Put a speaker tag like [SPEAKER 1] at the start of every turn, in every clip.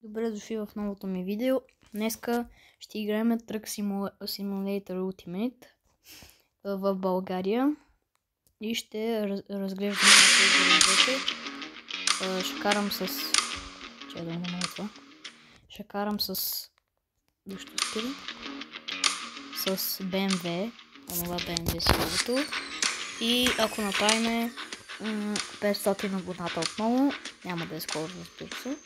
[SPEAKER 1] Добре дошли в новото ми видео. Днеска ще играем Truck Simulator Ultimate в България и ще разглеждаме градовете. Ще карам с... Ще карам с... с BMW, онова BMW силовото. И ако направим 500 абоната отново, няма да е скоро, разбира се.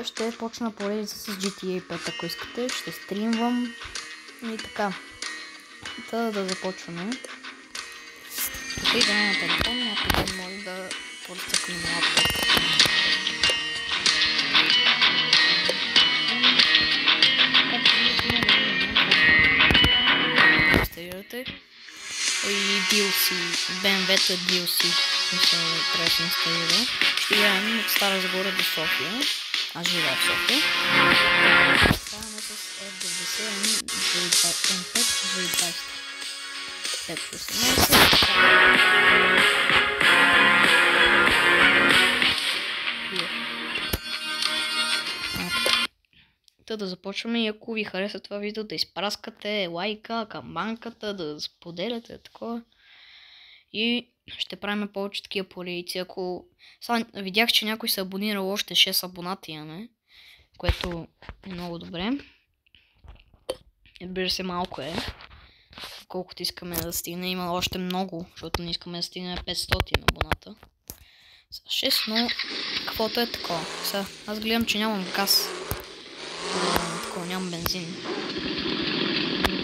[SPEAKER 1] Ще почна поредица с GTA 5, ако искате. Ще стримвам и така. Да започваме. Тук играме на телефон, някой ден може да поръчакаме на лаптоп. Инсталирате. И DLC. BMW-то е DLC. Трябва да се инсталира. Ще играем от Стара Загора до София. Аз живея в София. Ставаме с F90 G5 G20. Да започваме и ако ви хареса това видео, да изпраскате лайка, камбанката, да споделяте такова. И ще правим повече такива поредици. Ако видях, че някой се абонирал, още 6 абоната имаме, което е много добре. Разбира се, малко е. Колкото искаме да стигне, има още много, защото не искаме да стигнем 500 абоната. С 6, но каквото е такова. Сега, аз гледам, че нямам газ. Нямам бензин.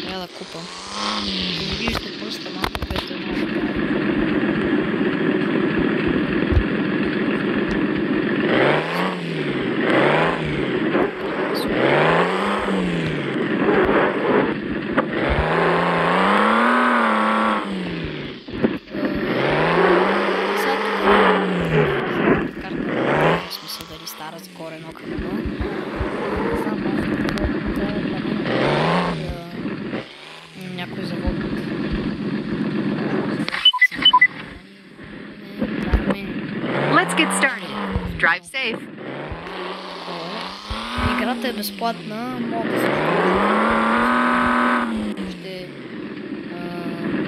[SPEAKER 1] Трябва да купам. Не виждате просто малко, което е много. Стара Загора, едно към едно. Някой завод.
[SPEAKER 2] Let's get started. Drive safe.
[SPEAKER 1] Играта е безплатна, мога да се ще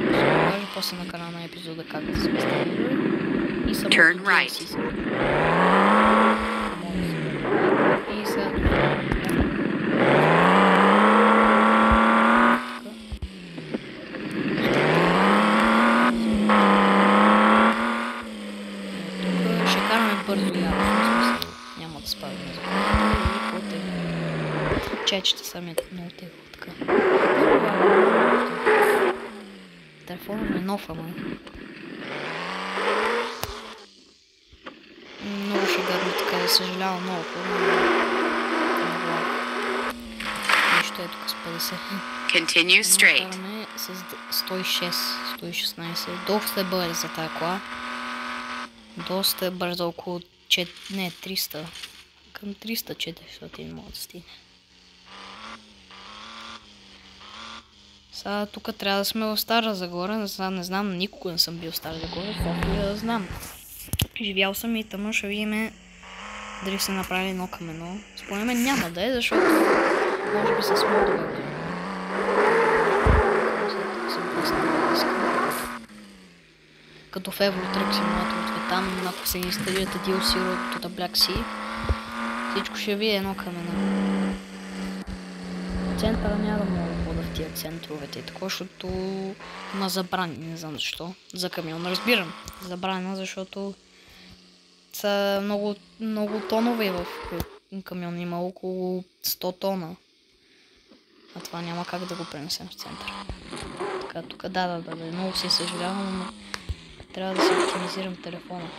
[SPEAKER 1] покажа после на канала на епизода как да се инсталира. И самото DLC. Няма да спаваме за това. Чайчета са ми много тегло така. Телефонът ми е нов, ама. Много шегадно така, да съжалявам много. Нищо е тук с 50.
[SPEAKER 2] Continue straight.
[SPEAKER 1] Караме с 106, 116. Доста е бърз за тази кола. Доста е бързо, около 300. Към 300-400 може да стигне. Сега тук трябва да сме в Стара Загора. Не знам, никога не съм бил в Стара Загора. София знам. Живял съм и тъмно, ще видим дали се направи едно към едно. Според мен няма да е, защото може би с модове. Като в Truck Simulator, там ако се инсталирате DLC от Black Sea, всичко ще ви е едно към едно. Центъра няма да мога да хода в тия центровете, такова, защото има забрани, не знам защо. За камион разбирам, забрана, защото са много тонове в камион, има около 100 тона. А това няма как да го пренесем в центъра. Така, тук да, много се съжалявам, но трябва да си оптимизирам телефона.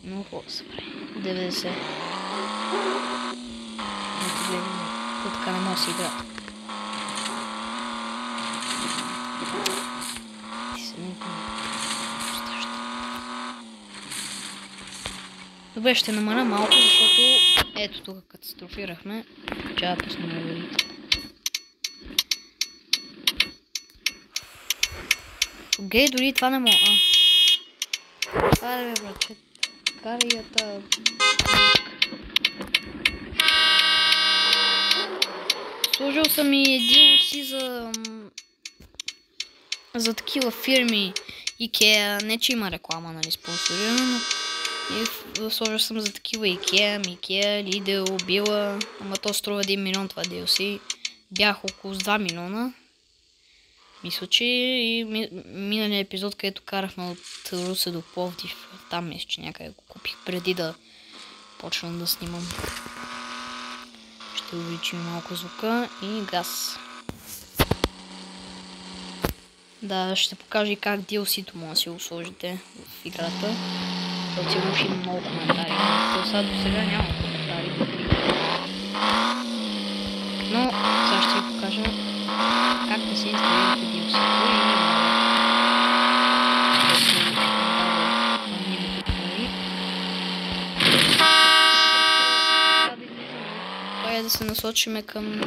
[SPEAKER 1] Много хубаво се прави. 90. То така не може да си игра. Ти се не страшно. Добре, ще намаля малко, защото ето тук катастрофирахме. Чая да пуснем аварийка. Гей, дори това не мога. Това е, бе, братче. карията. Сложил съм и DLC за такива фирми. IKEA, не че има реклама, нали, спонсорирано, но и сложил съм за такива IKEA, Lidl, Billa, ама то струва 1 милион това DLC. Бях около 2 милиона. Мисля, че и миналия епизод, където карахме от Русе до Пловдив, там мисля, че някъде го купих преди да почвам да снимам. Ще увеличим малко звука и газ. Да, ще покажа и как DLC-то може да си го сложите в играта. Защото сигурно ще има много коментари. То сега до сега няма коментари. Но сега ще ви покажа как да си инсталирате DLC-то и да се насочиме към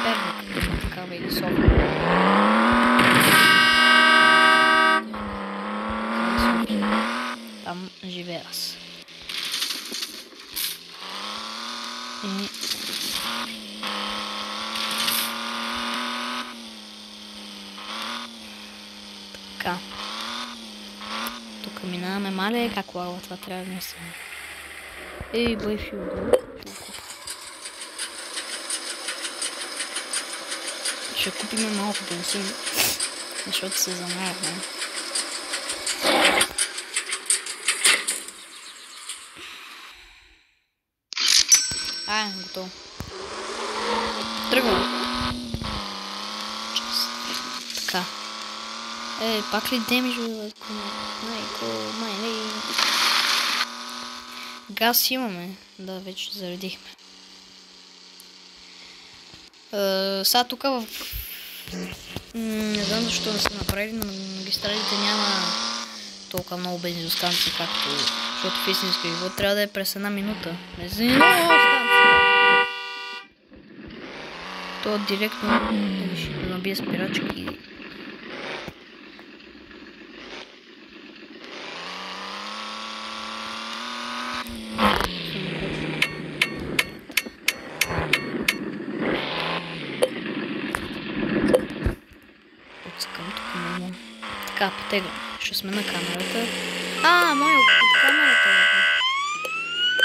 [SPEAKER 1] Перник, такава или София. Там живея аз. И... така. Тук минаваме мале, как лава, това трябва да не се... Ей, бойфилдо. Ще купим малко бензин, защото се замеряме. Готово. Тръгвам. Така. Пак ли демиджове? Газ имаме. Да, вече заредихме. Сега тук в... не знам защо не са направили, на магистралите няма толкова много бензиностанции, както... защото в истински живот трябва да е през 1 минута. Бензиностанция! То директно ще набие спирачки. Така, потеглям. Ще сме на камерата. Моя от камерата.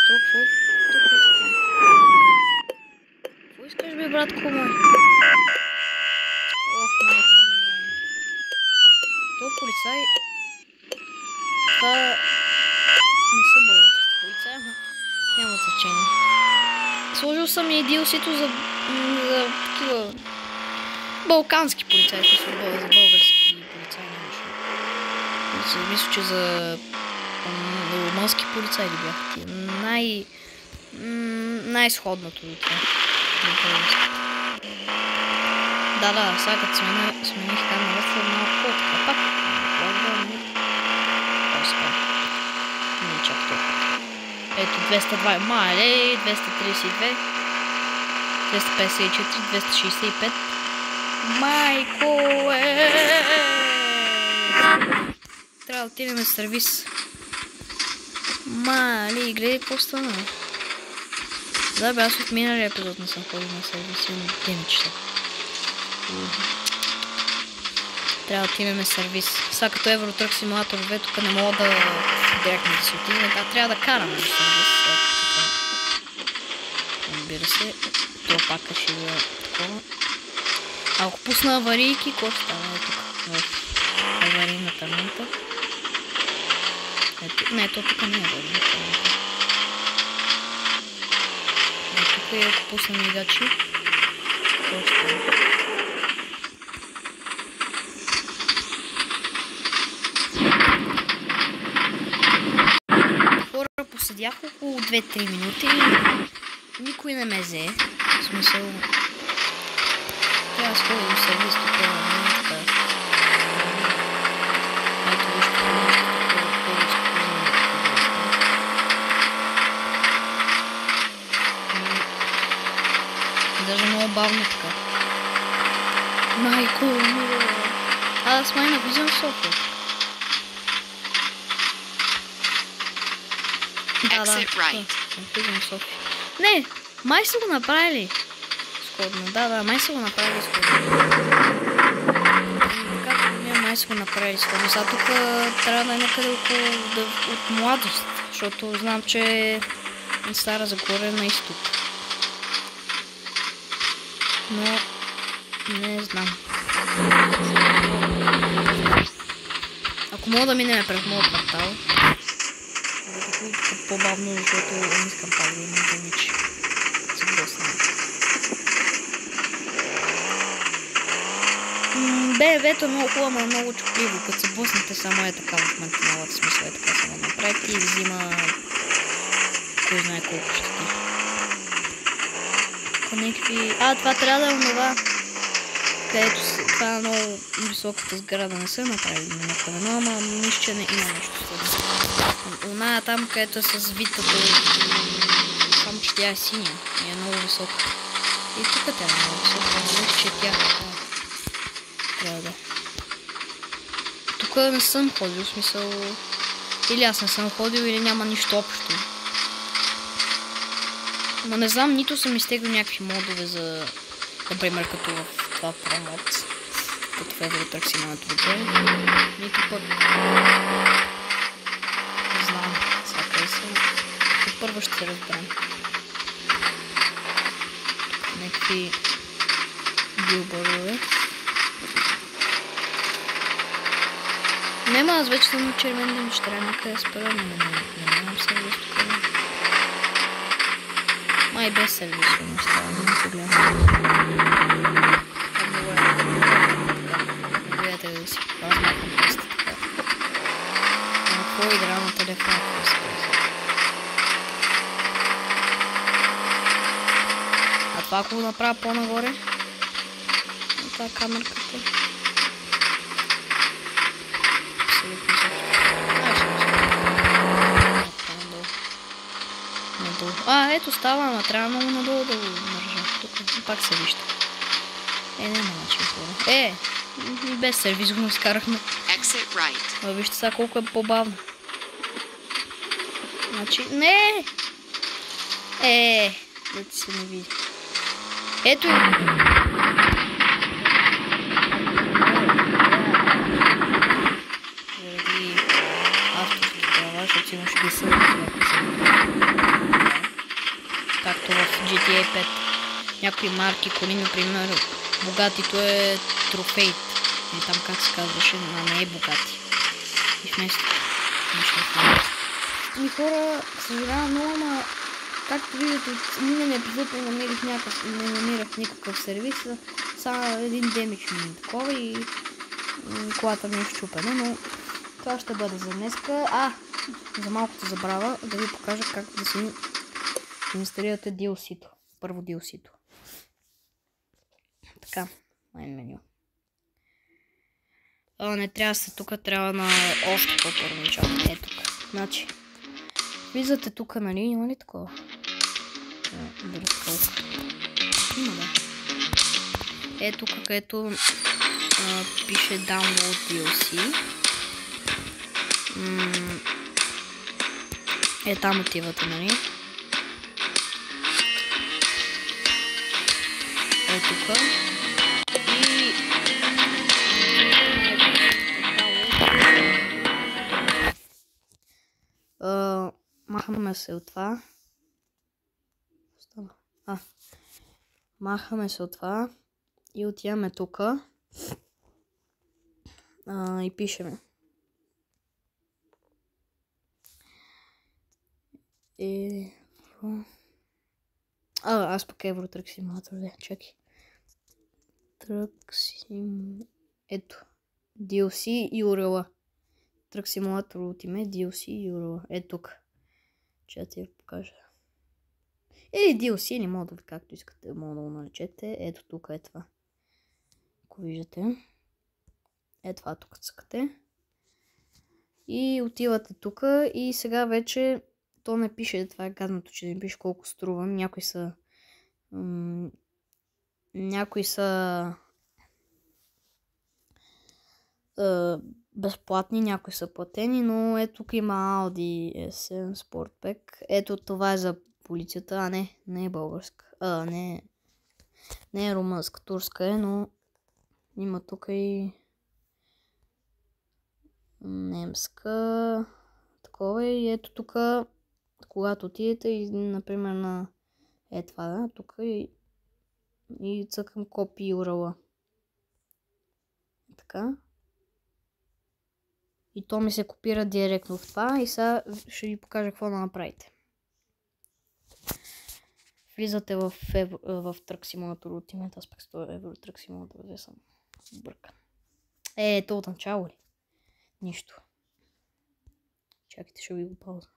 [SPEAKER 1] Толкова. Какво искаш, бе, братко мой? Ох, майка мила. То полицай... това... не са българските полицаи, ама няма значение. Сложил съм и DLC-то за такива... балкански полицаи, за български полицаи нямаше. Мисля, че за румънски полицаи ли бяха ти? Най-сходното до това. Да, сега като смених камерата малко по-така. Пак. Не чак толкова. Ето 202. Мале, 232. 254, 265. Майко, трябва да отидем на сервис. Мали, гледай какво стана. Да, бе, аз от миналия епизод не съм ходил на сервис, имам темичета. Трябва да отидем на сервис. Сега като Евротрък симулатор 2, тук не мога да директно да си отидем, трябва да караме на сервис. Разбира се, това пак ще да такова. Ако пусна аварийки, какво ще става тук в аварийната лента? Не, то тук не е аварийната лента. Тук и ако пусна мигачи, какво ще става? Хора поседях около 2-3 минути и никой не ме взе. В смисъл... трябва да сходя до сервис тук, не така. Ето вижте, по-близко познание. Даже много бавно така. Майко, мило. Аз май навлизам в София.
[SPEAKER 2] Exit right.
[SPEAKER 1] Не, май са го направили сходно. Да, май са го направили сходно. Май са го направили сходно. Сега тук трябва да е някъде от младост, защото знам, че е Стара Загора на изток. Но не знам. Ако мога да минем през моят квартал, по-бавно, защото не искам пак да имам граничи. БВ-то е много хубаво, но е много чупливо. Като се блъснете, само е така в мантиналата, смисъл е така само направите и взима кой знае колко щети. Някакви... това трябва да е онова, където това е много високата сграда, не са направили на камено, ама нищо, че не има нещо следно. Она е там, където е с витата, само че тя е синя и е много висока. И тук тя е много висока, но че тя трябва да. Тук не съм ходил, в смисъл... Или аз не съм ходил, или няма нищо общо. Но не знам, нито съм изтеглил някакви модове за... Например, като в това промод. Като в Евротрук Simulator 2. Нито пък... Не знам, всяка съм. Първо ще се разберем. Някакви... билбордове. Нема, аз вече съм червен да ми ще трябва някъде спера, но не имам сервис тук. Май без сервис не става, не проблем. Гледате да си размахам просто така. Но какво игра на телефона, какво се казва? А това ако го направя по-нагоре? Това е камерката. Ето става, ама трябва много надолу да го държа. Тук пак се вижда. Няма начин хора. И без сервис го изкарахме. А вижте сега колко е по-бавно. Значи, не! Да ти се не види. Ето и... Заради авторски права, защото имаш да се както в GTA 5. Някои марки коли, например, богатито е трофейт. Или там как се казваше, но не е богати. И вместо... И хора, съжалявам много, ама както виждате от миналия епизод не намирах никакъв сервис. Само един демидж ми такова и колата ми е щупена, но това ще бъде за днеска. За малкото забрава да ви покажа как да си инсталирате DLC-то. Първо DLC-то. Така, майн меню. Не трябва да се тук, трябва на още по-първоначално. Тук. Значи, влизате тук, нали? Има ли такова? Има, да. Тук, където пише Download DLC. Там отивате, нали? Тук. И... махаме се от това. Махаме се от това. И отиваме тук. И пишеме. Аз пък Евротрук Simulator, чакай. Ето. DLC URL. Truck Simulator Ultimate DLC URL. Ето тук. Че ти я покажа. DLC или модул, както искате, мога да го наречете. Ето тук е това. Ако виждате. Ето това тук цъкате. И отивате тук и сега вече то не пише, това е гадното, че не пише колко струва. Някои са безплатни, някои са платени, но ето тук има Audi S7 Sportback. Ето това е за полицията, не е българска. Не е румънска, турска е, но има тук и немска. Такова и ето тук, когато отидете и, например, на това, да, тук и цъкам копи URL. Така. И то ми се копира директно в това и сега ще ви покажа какво да направите. Влизате в Truck Simulator Ultimate, аз пък с това Euro Truck Simulator, взе съм бъркан. То от начало ли? Нищо. Чакайте, ще ви го пауза.